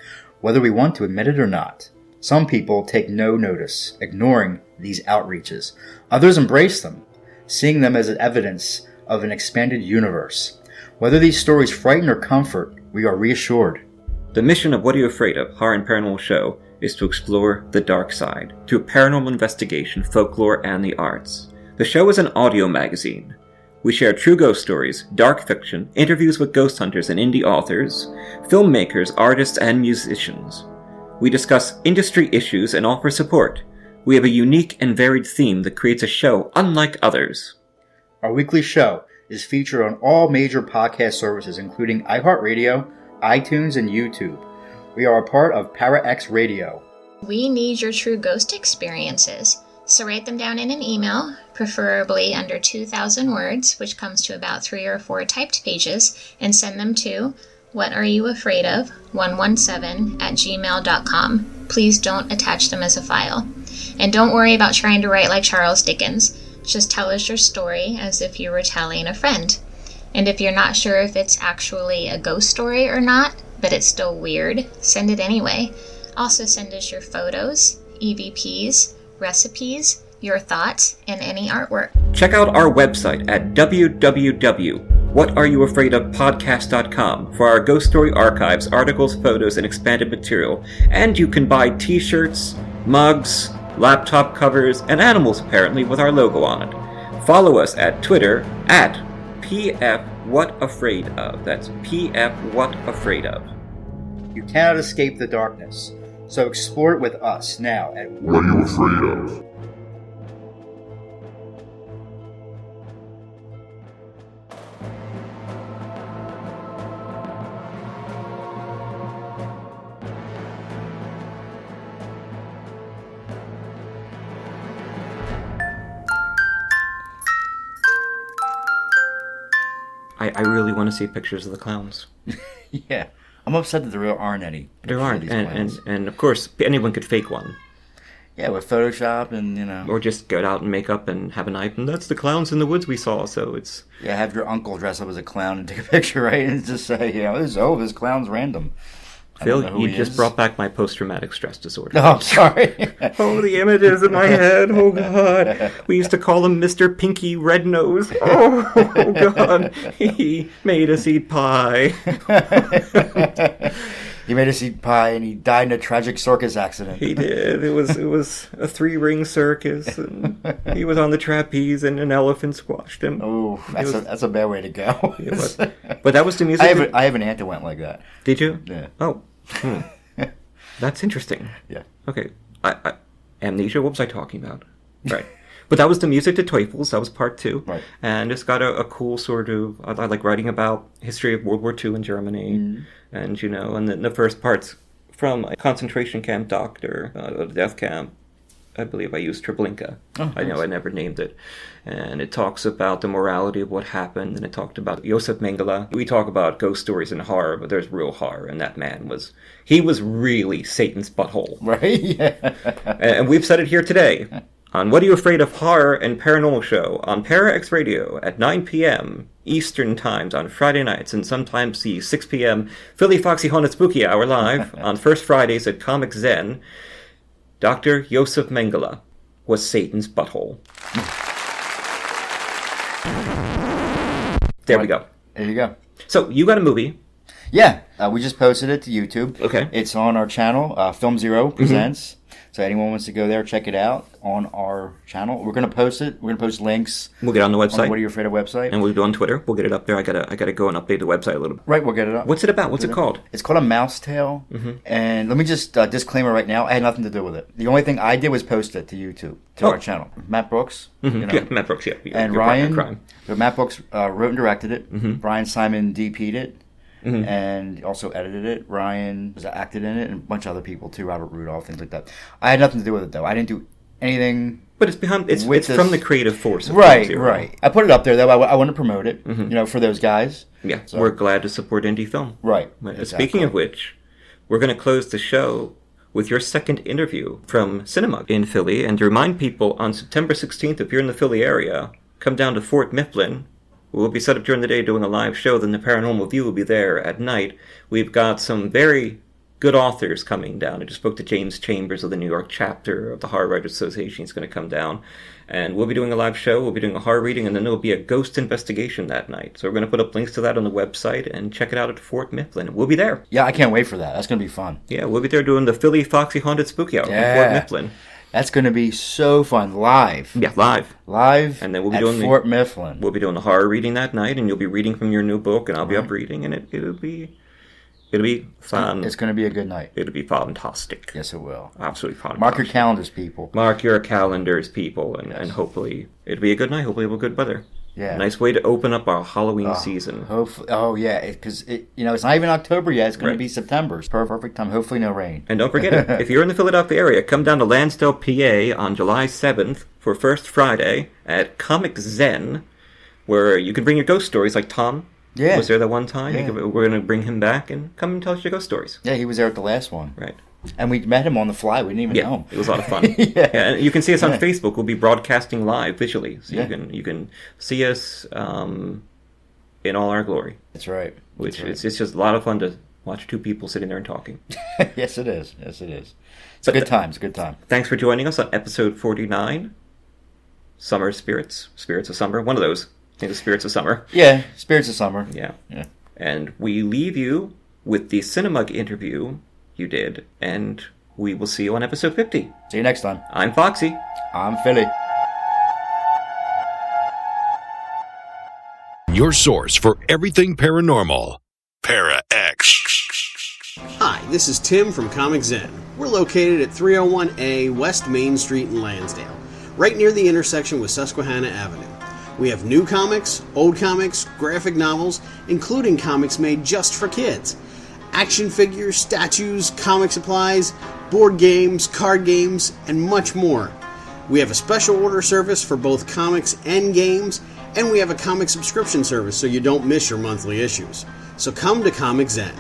whether we want to admit it or not. Some people take no notice, ignoring these outreaches. Others embrace them, seeing them as evidence of an expanded universe. Whether these stories frighten or comfort, we are reassured. The mission of What Are You Afraid Of? Horror and Paranormal Show is to explore the dark side through paranormal investigation, folklore, and the arts. The show is an audio magazine. We share true ghost stories, dark fiction, interviews with ghost hunters and indie authors, filmmakers, artists, and musicians. We discuss industry issues and offer support. We have a unique and varied theme that creates a show unlike others. Our weekly show is featured on all major podcast services, including iHeartRadio, iTunes, and YouTube. We are a part of Para-X Radio. We need your true ghost experiences, so write them down in an email, preferably under 2,000 words, which comes to about 3 or 4 typed pages, and send them to whatareyouafraidof117@gmail.com. Please don't attach them as a file. And don't worry about trying to write like Charles Dickens. Just tell us your story as if you were telling a friend. And if you're not sure if it's actually a ghost story or not, but it's still weird, send it anyway. Also send us your photos, EVPs, recipes, your thoughts, and any artwork. Check out our website at www.whatareyouafraidofpodcast.com for our ghost story archives, articles, photos, and expanded material. And you can buy t-shirts, mugs, laptop covers, and animals apparently with our logo on it. Follow us at Twitter at PFWhatAfraidOf. That's PFWhatAfraidOf. You cannot escape the darkness. So explore it with us now at What Are You Afraid Of? I really want to see pictures of the clowns. Yeah. I'm upset that there aren't any. There aren't, and of course, anyone could fake one. Yeah, with Photoshop and, Or just get out and make up and have a knife, and that's the clowns in the woods we saw, so it's... Yeah, have your uncle dress up as a clown and take a picture, right? And just say, this clown's random. Phil, you just brought back my post-traumatic stress disorder. Oh, I'm sorry. Oh, the images in my head. Oh, God. We used to call him Mr. Pinky Red Nose. Oh, God. He made us eat pie. He made us eat pie, and he died in a tragic circus accident. He did. It was a 3-ring circus, and he was on the trapeze, and an elephant squashed him. Oh, that's a bad way to go. But that was the music. I have an aunt that went like that. Did you? Yeah. Oh. That's interesting. Yeah. Okay. Amnesia, what was I talking about? Right. But that was the music to Teufels. That was part 2. Right. And it's got a cool sort of... I like writing about history of World War II in Germany. Mm. And, and the first part's from a concentration camp doctor, a death camp. I believe I used Treblinka. Oh, I know nice. I never named it. And it talks about the morality of what happened, and it talked about Josef Mengele. We talk about ghost stories and horror, but there's real horror, and that man was really Satan's butthole. Right? Yeah. And we've said it here today on What Are You Afraid of? Horror and Paranormal Show on Para X Radio at 9 p.m. Eastern Times on Friday nights, and sometimes the 6 p.m. Philly Foxy Haunted Spooky Hour live on first Fridays at Comic Zen. Dr. Josef Mengele was Satan's butthole. There we go. There you go. So, you got a movie. Yeah, we just posted it to YouTube. Okay. It's on our channel, Film Zero Presents. So anyone wants to go there, check it out on our channel. We're going to post it. We're going to post links. We'll get on the website. On What Are You Afraid Of website. And we'll do it on Twitter. We'll get it up there. I gotta go and update the website a little bit. Right, we'll get it up. What's it about? What's it called? It's called A Mouse Tale. Mm-hmm. And let me just disclaimer right now, I had nothing to do with it. The only thing I did was post it to YouTube, to our channel. Matt Brooks. Mm-hmm. Yeah, Matt Brooks, yeah. And Ryan, Matt Brooks wrote and directed it. Mm-hmm. Brian Simon DP'd it. Mm-hmm. And also edited it. Ryan was acted in it, and a bunch of other people too, Robert Rudolph, things like that. I had nothing to do with it though. I didn't do anything. But it's from the creative force of right. I put it up there though. I want to promote it, for those guys. Yeah, so we're glad to support indie film. Right. Exactly. Speaking of which, we're going to close the show with your second interview from Cinema in Philly, and to remind people, on September 16th, if you're in the Philly area, come down to Fort Mifflin. We'll be set up during the day doing a live show, then the Paranormal View will be there at night. We've got some very good authors coming down. I just spoke to James Chambers of the New York chapter of the Horror Writers Association. He's going to come down. And we'll be doing a live show, we'll be doing a horror reading, and then there'll be a ghost investigation that night. So we're going to put up links to that on the website, and check it out at Fort Mifflin. We'll be there. Yeah, I can't wait for that. That's going to be fun. Yeah, we'll be there doing the Philly Foxy Haunted Spooky Hour in Fort Mifflin. That's going to be so fun. Live. Yeah, live. Live and then we'll be at doing Fort Mifflin. We'll be doing the horror reading that night, and you'll be reading from your new book, and I'll be up reading, and it'll be fun. It's going to be a good night. It'll be fantastic. Yes, it will. Absolutely fantastic. Mark your calendars, people. Mark your calendars, people, and hopefully it'll be a good night. Hopefully we'll have good weather. Yeah. Nice way to open up our Halloween season. Hopefully. Oh, yeah, because it's not even October yet. It's going to be September. It's perfect time. Hopefully no rain. And don't forget, if you're in the Philadelphia area, come down to Lansdale, PA on July 7th for First Friday at Comic Zen, where you can bring your ghost stories like Tom. Yeah. Was there that one time? Yeah. We're going to bring him back and come and tell us your ghost stories. Yeah, he was there at the last one. Right. And we met him on the fly. We didn't even know him. It was a lot of fun. And you can see us on Facebook. We'll be broadcasting live visually. So you can see us in all our glory. That's right. It's just a lot of fun to watch two people sitting there and talking. Yes, it is. It's a good time. It's a good time. Thanks for joining us on episode 49. Summer Spirits. Spirits of Summer. One of those. I think the Spirits of Summer. Yeah, Spirits of Summer. Yeah. And we leave you with the Cinemug interview you did, and we will see you on episode 50. See you next time. I'm Foxy. I'm Philly. Your source for everything paranormal. Para X. Hi, this is Tim from Comic Zen. We're located at 301A West Main Street in Lansdale, right near the intersection with Susquehanna Avenue. We have new comics, old comics, graphic novels, including comics made just for kids, action figures, statues, comic supplies, board games, card games, and much more. We have a special order service for both comics and games, and we have a comic subscription service so you don't miss your monthly issues. So come to Comic Zen.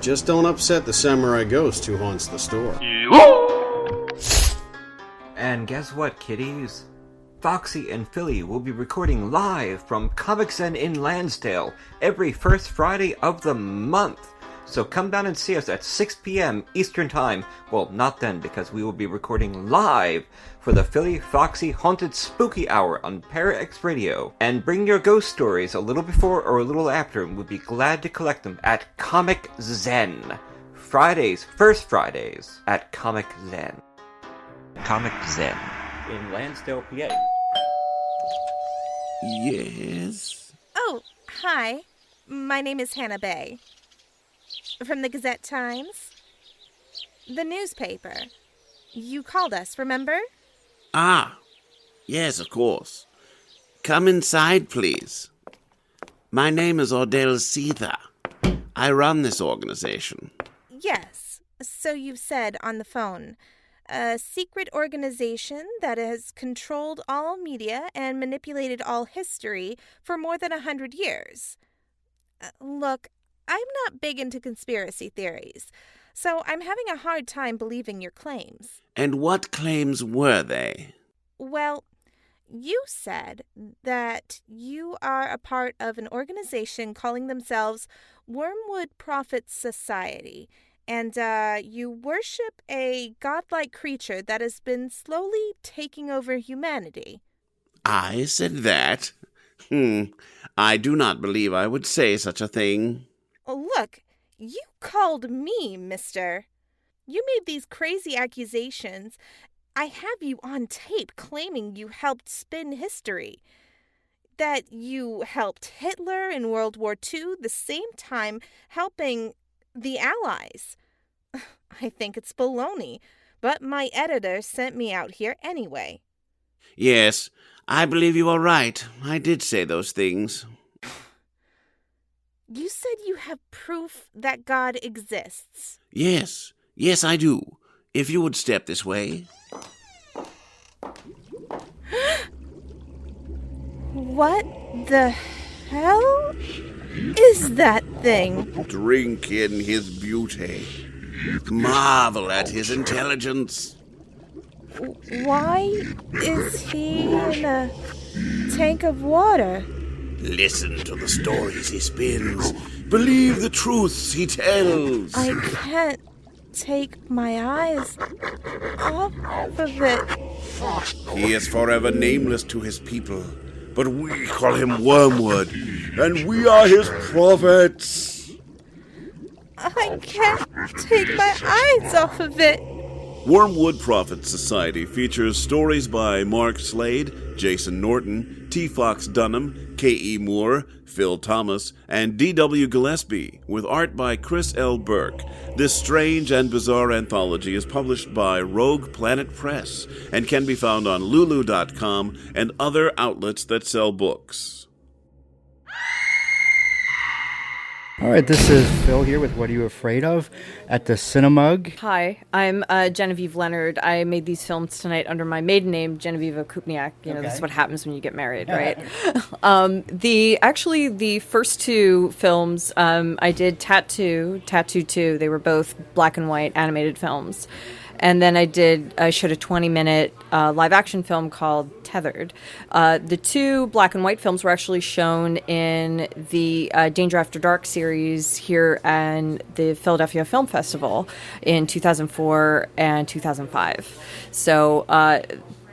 Just don't upset the samurai ghost who haunts the store. And guess what, kiddies? Foxy and Philly will be recording live from Comic Zen in Lansdale every first Friday of the month. So come down and see us at 6 p.m. Eastern Time. Well, not then, because we will be recording live for the Philly Foxy Haunted Spooky Hour on ParaX Radio. And bring your ghost stories a little before or a little after, and we'll be glad to collect them at Comic Zen. First Fridays, at Comic Zen. Comic Zen. In Lansdale, PA. Yes? Oh, hi. My name is Hannah Bay. From the Gazette-Times? The newspaper. You called us, remember? Ah, yes, of course. Come inside, please. My name is Ordell Seetha. I run this organization. Yes, so you've said on the phone. A secret organization that has controlled all media and manipulated all history for more than 100 years. Look, I'm not big into conspiracy theories, so I'm having a hard time believing your claims. And what claims were they? Well, you said that you are a part of an organization calling themselves Wormwood Prophet Society, and you worship a godlike creature that has been slowly taking over humanity. I said that? I do not believe I would say such a thing. Look, you called me, mister. You made these crazy accusations. I have you on tape claiming you helped spin history. That you helped Hitler in World War II, the same time helping the Allies. I think it's baloney, but my editor sent me out here anyway. Yes, I believe you are right. I did say those things. You said you have proof that God exists. Yes, I do. If you would step this way. What the hell is that thing? Drink in his beauty. Marvel at his intelligence. Why is he in a tank of water? Listen to the stories he spins. Believe the truths he tells. I can't take my eyes off of it. He is forever nameless to his people, but we call him Wormwood, and we are his prophets. I can't take my eyes off of it. Wormwood Prophet Society features stories by Mark Slade, Jason Norton, T. Fox Dunham, K.E. Moore, Phil Thomas, and D.W. Gillespie, with art by Chris L. Burke. This strange and bizarre anthology is published by Rogue Planet Press and can be found on Lulu.com and other outlets that sell books. All right, this is Phil here with What Are You Afraid Of at the Cinemug. Hi, I'm Genevieve Leonard. I made these films tonight under my maiden name, Genevieve Kupniak. You know, this is what happens when you get married, right? The first two films, I did Tattoo 2. They were both black and white animated films. And then I showed a 20-minute live-action film called Tethered. The two black and white films were actually shown in the Danger After Dark series here at the Philadelphia Film Festival in 2004 and 2005. So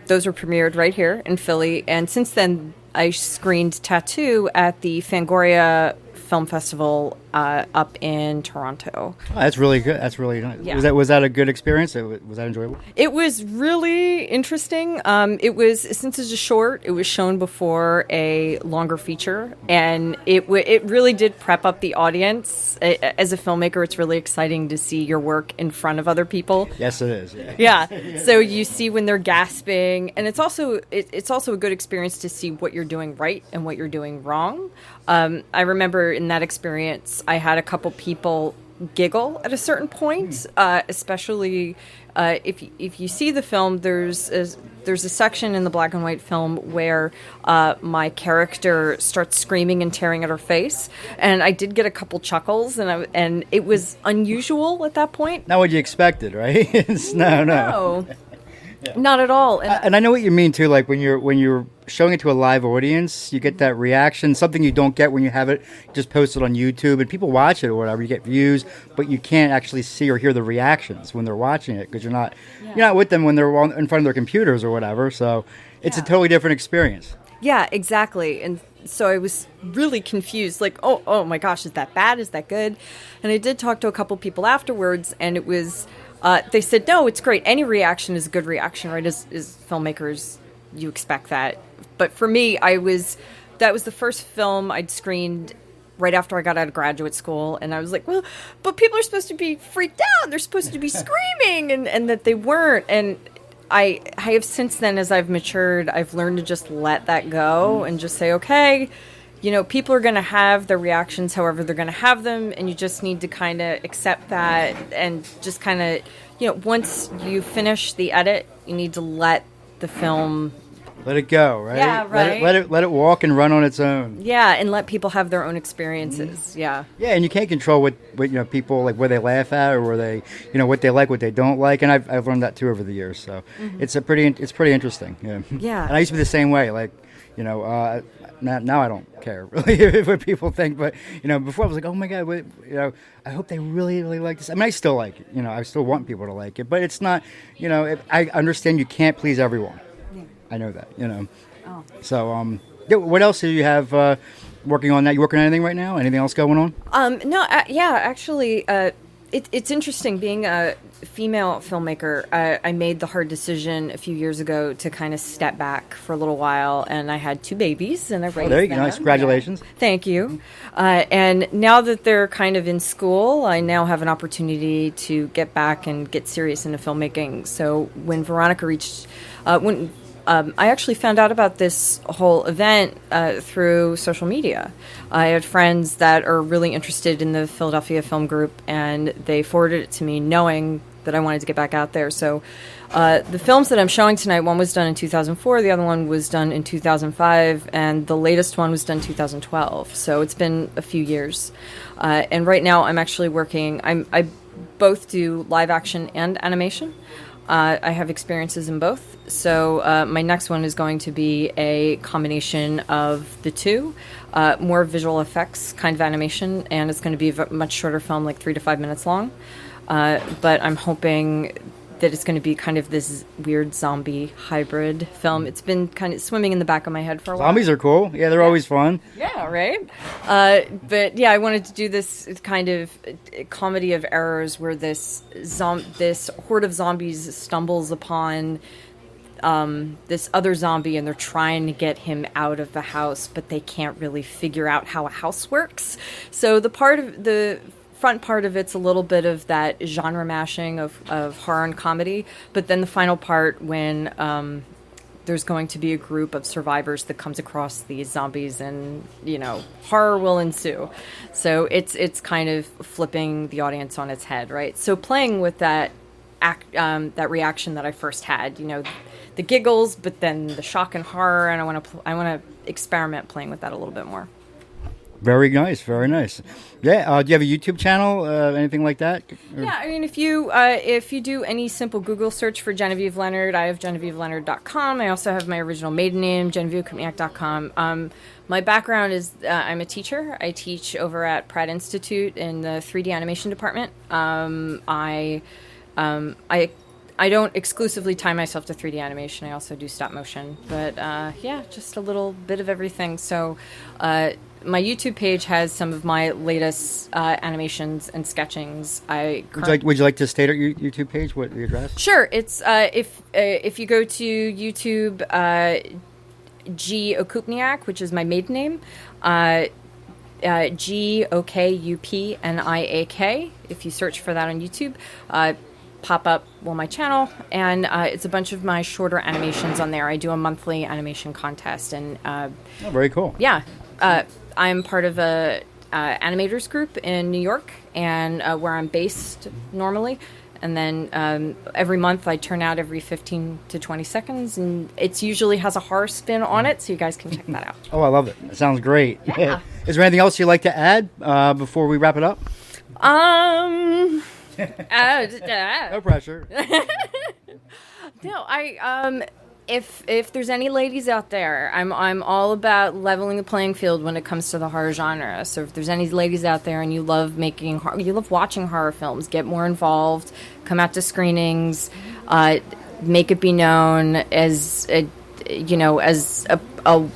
those were premiered right here in Philly. And since then, I screened Tattoo at the Fangoria Film Festival up in Toronto. Oh, that's really good. That's really nice. Yeah. Was that a good experience? Was that enjoyable? It was really interesting. It was, since it's a short, it was shown before a longer feature, and it really did prep up the audience. As a filmmaker, it's really exciting to see your work in front of other people. Yes, it is. Yeah. Yeah. So you see when they're gasping, and it's also a good experience to see what you're doing right and what you're doing wrong. I remember in that experience, I had a couple people giggle at a certain point, especially if you see the film. There's a section in the black and white film where my character starts screaming and tearing at her face, and I did get a couple chuckles, and it was unusual at that point. Not what you expected, right? No. Not at all. And I know what you mean too. Like when you're showing it to a live audience, you get that reaction, something you don't get when you have it just posted on YouTube and people watch it or whatever. You get views, but you can't actually see or hear the reactions when they're watching it because you're not with them when they're in front of their computers or whatever. So it's a totally different experience. Yeah, exactly. And so I was really confused, like, oh my gosh, is that bad? Is that good? And I did talk to a couple people afterwards, and it was. They said, no, it's great. Any reaction is a good reaction, right? As filmmakers, you expect that. But for me, that was the first film I'd screened right after I got out of graduate school. And I was like, well, but people are supposed to be freaked out. They're supposed to be screaming, and that they weren't. And I have since then, as I've matured, I've learned to just let that go and just say, okay, people are going to have their reactions however they're going to have them, and you just need to kind of accept that and just kind of, once you finish the edit, you need to let the film... Let it go, right? Yeah, right. Let it walk and run on its own. Yeah, and let people have their own experiences. Yeah. Yeah, and you can't control what people, like, where they laugh at or where they, what they like, what they don't like, and I've learned that too over the years, so it's pretty interesting. Yeah. Yeah. And I used to be the same way, like, now I don't care really what people think, but before I was like, oh my god, I hope they really, really like this. I mean, I still like it, I still want people to like it, but it's not, I understand you can't please everyone. Yeah. I know that, Oh. So, what else do you have working on that? You working on anything right now? Anything else going on? No, actually, it's interesting being a female filmmaker. I made the hard decision a few years ago to kind of step back for a little while, and I had 2 babies, and I raised them. There you go. Nice. Congratulations. Yeah. Thank you. And now that they're kind of in school, I now have an opportunity to get back and get serious into filmmaking. So when Veronica reached, I actually found out about this whole event through social media. I had friends that are really interested in the Philadelphia Film Group, and they forwarded it to me knowing that I wanted to get back out there. So the films that I'm showing tonight, one was done in 2004, the other one was done in 2005, and the latest one was done in 2012. So it's been a few years. And right now I'm actually working, I both do live action and animation. I have experiences in both. So my next one is going to be a combination of the two, more visual effects kind of animation, and it's going to be a much shorter film, like 3 to 5 minutes long. But I'm hoping that it's going to be kind of this weird zombie hybrid film. It's been kind of swimming in the back of my head for a while. Zombies are cool. Yeah, they're always fun. Yeah, right? But yeah, I wanted to do this kind of comedy of errors where this horde of zombies stumbles upon this other zombie, and they're trying to get him out of the house, but they can't really figure out how a house works. So the front part of it's a little bit of that genre mashing of horror and comedy, but then the final part when there's going to be a group of survivors that comes across these zombies, and horror will ensue. So it's kind of flipping the audience on its head, right? So playing with that reaction that I first had, the giggles, but then the shock and horror, and I want to experiment playing with that a little bit more. Very nice, very nice. Yeah, do you have a YouTube channel, anything like that? Yeah, I mean, if you do any simple Google search for Genevieve Leonard, I have GenevieveLeonard.com. I also have my original maiden name, GenevieveKopniak.com. My background is I'm a teacher. I teach over at Pratt Institute in the 3D animation department. I don't exclusively tie myself to 3D animation. I also do stop motion. But yeah, just a little bit of everything. So my YouTube page has some of my latest animations and sketchings. Would you like to state our YouTube page? What the address? Sure. It's if you go to YouTube, G Okupniak, which is my maiden name, GOKUPNIAK. If you search for that on YouTube, pop up my channel, and it's a bunch of my shorter animations on there. I do a monthly animation contest, and very cool. Yeah, I'm part of a animators group in New York, and where I'm based normally. And then every month I turn out every 15 to 20 seconds, and it usually has a horror spin on it, so you guys can check that out. Oh, I love it. It sounds great. Yeah. Is there anything else you'd like to add before we wrap it up? No pressure. No, if there's any ladies out there, I'm all about leveling the playing field when it comes to the horror genre. So if there's any ladies out there and you love watching horror films, get more involved, come out to screenings, make it be known as a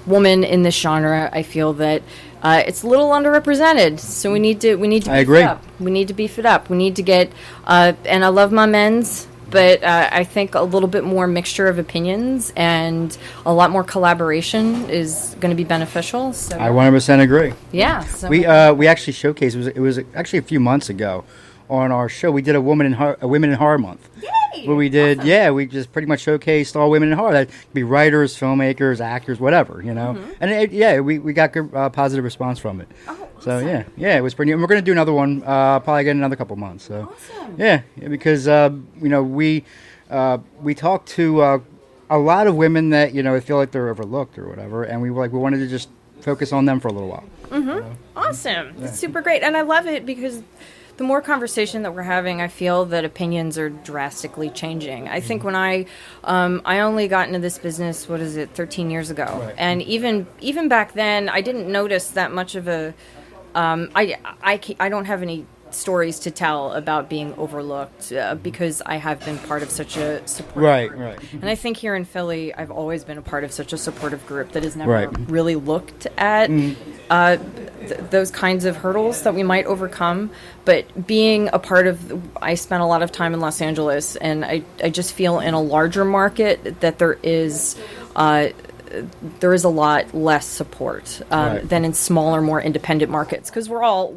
woman in this genre. I feel that it's a little underrepresented, so we need to beef it up. We need to beef it up. We need to get and I love my men's, but I think a little bit more mixture of opinions and a lot more collaboration is going to be beneficial. So I 100% agree. Yeah. So we actually showcased. It was actually a few months ago on our show. We did a Women in Horror Month. Yay! Where we did, we just pretty much showcased all women in horror. That could be writers, filmmakers, actors, whatever, Mm-hmm. And we got good positive response from it. Oh, awesome. So it was pretty. And we're going to do another one probably again in another couple months. So awesome. Yeah, because we talked to a lot of women that feel like they're overlooked or whatever, and we wanted to just focus on them for a little while. Mm-hmm. Awesome. Yeah. It's super great, and I love it because the more conversation that we're having, I feel that opinions are drastically changing. I think when I only got into this business, 13 years ago, right. And even back then, I didn't notice that much of a. I don't have any stories to tell about being overlooked because I have been part of such a supportive group. Right. And I think here in Philly, I've always been a part of such a supportive group that has never really looked at those kinds of hurdles that we might overcome. But being a part of, I spent a lot of time in Los Angeles, and I just feel in a larger market that there is a lot less support than in smaller, more independent markets, because we're all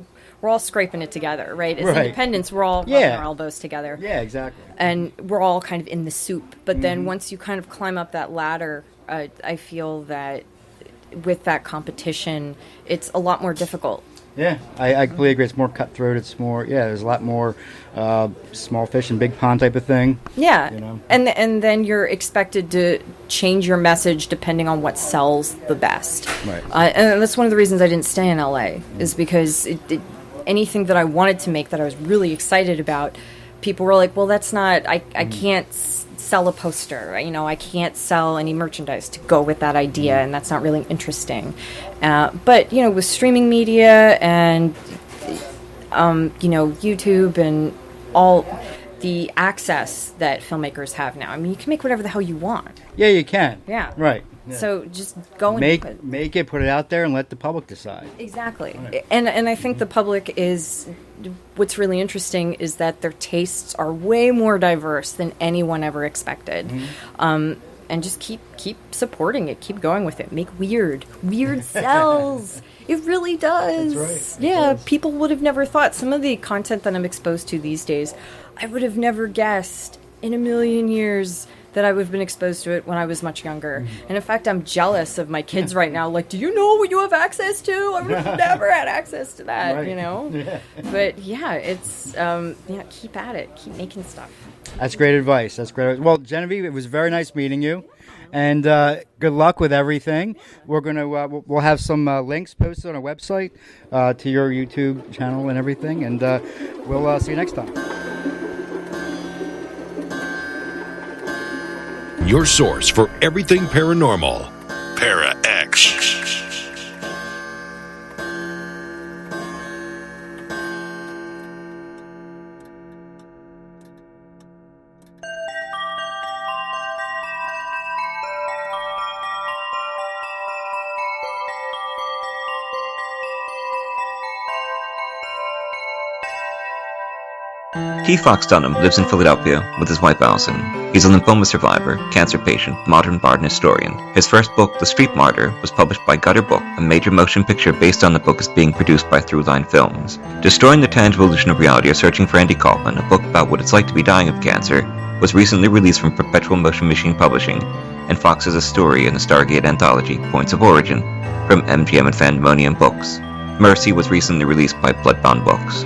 scraping it together, right? As independents, we're all rubbing our elbows together. Yeah, exactly. And we're all kind of in the soup. But then once you kind of climb up that ladder, I feel that with that competition, it's a lot more difficult. Yeah, I completely agree. It's more cutthroat. It's more, there's a lot more small fish and big pond type of thing. Yeah, and then you're expected to change your message depending on what sells the best. Right. And that's one of the reasons I didn't stay in LA, is because anything that I wanted to make that I was really excited about, people were like, well, that's not, I can't sell a poster, I can't sell any merchandise to go with that idea, and that's not really interesting. But with streaming media and YouTube and all the access that filmmakers have now, you can make whatever the hell you want. Yeah, you can. Yeah. Right. Yeah. So just go and make it, put it out there, and let the public decide. Exactly. Right. And I think the public is, what's really interesting is that their tastes are way more diverse than anyone ever expected. Mm-hmm. And just keep supporting it, keep going with it. Make weird sells. It really does. That's right. Yeah, people would have never thought. Some of the content that I'm exposed to these days, I would have never guessed in a million years that I would have been exposed to it when I was much younger. Mm-hmm. And in fact, I'm jealous of my kids right now. Like, do you know what you have access to? I would have never had access to that, Yeah. But it's, keep at it. Keep making stuff. That's great advice. Well, Genevieve, it was very nice meeting you. And good luck with everything. We're gonna we'll have some links posted on our website to your YouTube channel and everything. And we'll see you next time. Your source for everything paranormal. Para X. T. Fox Dunham lives in Philadelphia with his wife Allison. He's a lymphoma survivor, cancer patient, modern bard and historian. His first book, The Street Martyr, was published by Gutter Book. A major motion picture based on the book is being produced by Throughline Films. Destroying the Tangible Illusion of Reality or Searching for Andy Kaufman, a book about what it's like to be dying of cancer, was recently released from Perpetual Motion Machine Publishing, and Fox has a story in the Stargate anthology, Points of Origin, from MGM and Pandemonium Books. Mercy was recently released by Bloodbound Books.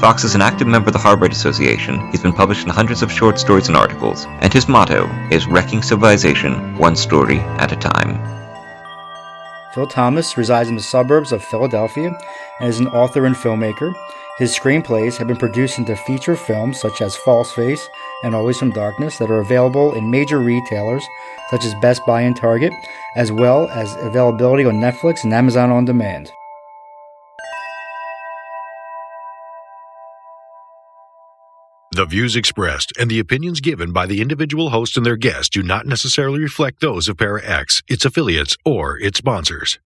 Fox is an active member of the Harvard Association. He's been published in hundreds of short stories and articles, and his motto is Wrecking Civilization, one story at a time. Phil Thomas resides in the suburbs of Philadelphia and is an author and filmmaker. His screenplays have been produced into feature films such as False Face and Always from Darkness that are available in major retailers such as Best Buy and Target, as well as availability on Netflix and Amazon On Demand. The views expressed and the opinions given by the individual host and their guests do not necessarily reflect those of Para X, its affiliates, or its sponsors.